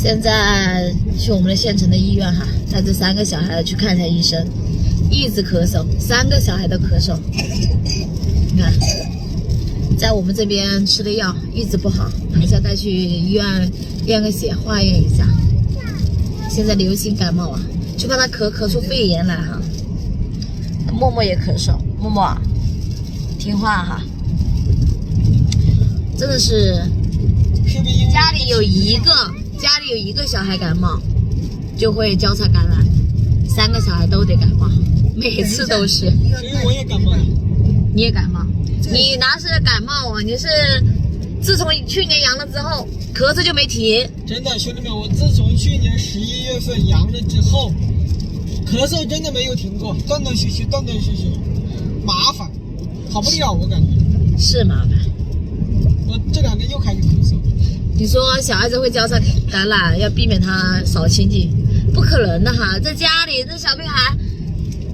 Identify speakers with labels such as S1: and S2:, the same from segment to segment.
S1: 现在去我们的县城的医院哈，带这3个小孩去看一下医生，一直咳嗽，3个小孩都咳嗽。你看，在我们这边吃的药一直不好，还是要带去医院验个血，化验一下。现在流行感冒啊，就怕他咳出肺炎来哈。默默也咳嗽，默默听话哈，真的是。家里有一个小孩感冒，就会交叉感染，3个小孩都得感冒，每次都是。
S2: 所以我也感冒了。
S1: 你也感冒？你哪是感冒啊？你是自从去年阳了之后，咳嗽就没停。
S2: 真的，兄弟们，我自从去年11月份阳了之后，咳嗽真的没有停过，断断续续，麻烦，好不了，我感觉。
S1: 是麻烦。
S2: 我这2天又开始咳嗽。
S1: 你说小孩子会交叉感染，要避免他少亲近，不可能的哈，在家里这小屁孩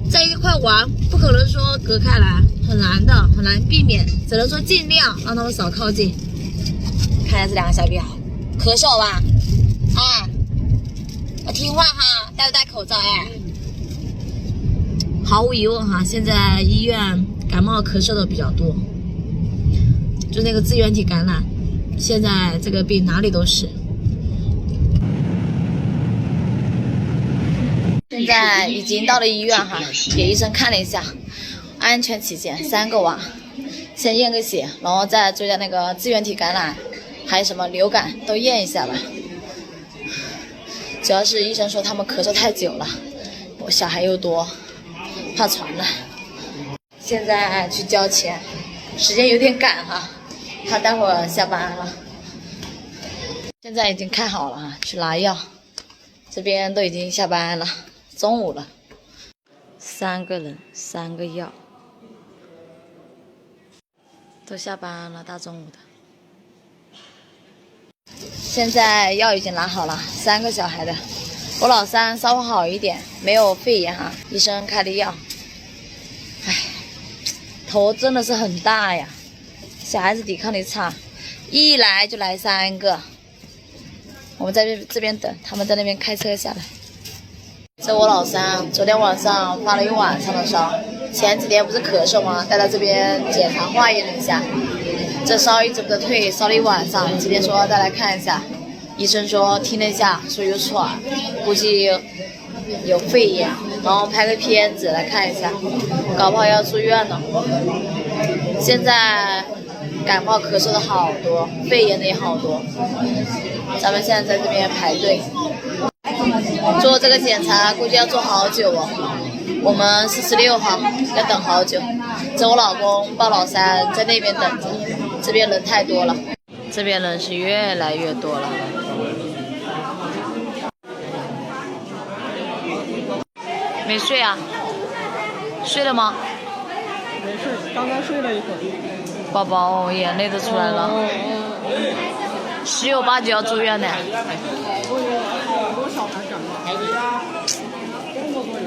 S1: 在一块玩，不可能说隔开来，很难的，很难避免，只能说尽量让他们少靠近。看一下这2个小屁孩，咳嗽吧，哎，要听话哈，戴不戴口罩哎？毫无疑问哈，现在医院感冒咳嗽的比较多，就那个支原体感染。现在这个病哪里都是。现在已经到了医院哈，给医生看了一下，安全起见，3个娃，先验个血，然后再做一下那个支原体感染，还有什么流感都验一下吧。主要是医生说他们咳嗽太久了，我小孩又多，怕传染。现在去交钱，时间有点赶哈。他待会儿下班了，现在已经看好了哈，去拿药。这边都已经下班了，中午了。3个人，3个药，都下班了，大中午的。现在药已经拿好了，3个小孩的，我老3稍微好一点，没有肺炎哈，医生开的药。唉，头真的是很大呀。小孩子抵抗力差，一来就来3个，我们在这边等，他们在那边开车下来。这我老3，昨天晚上发了一晚上的烧，前几天不是咳嗽吗？带到这边检查化验了一下，这烧一直不得退，烧了一晚上。今天说再来看一下，医生说听了一下，说有喘，估计有肺炎，然后拍个片子来看一下，搞不好要住院了。现在感冒咳嗽的好多，肺炎的也好多，咱们现在在这边排队做这个检查，估计要做好久哦。我们46号要等好久，这我老公抱老3在那边等着，这边人太多了，这边人是越来越多了。没睡啊？睡了吗？
S2: 没睡，刚刚睡了一会儿。
S1: 宝宝眼泪都出来了，10有8九要住院呢。
S2: 好多小孩感冒，这么多人。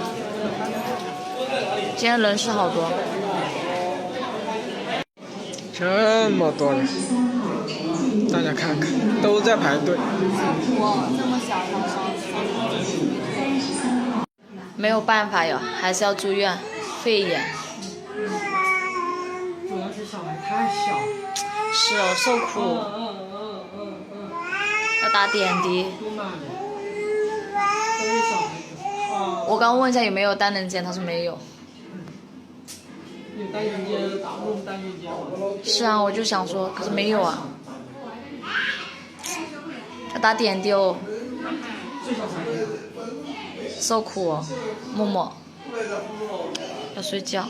S1: 今天人是好多，
S2: 这么多人，大家看看，都在排队。
S1: 哇，这么小没有办法哟，还是要住院，肺炎。
S2: 主要是小孩太小。
S1: 是哦，受苦。要打点滴。我刚问一下有没有单人间，他说没有。
S2: 有单人间，用单人间吗？
S1: 是啊，我就想说，可是没有啊。要打点滴哦。受苦哦，默默要睡觉。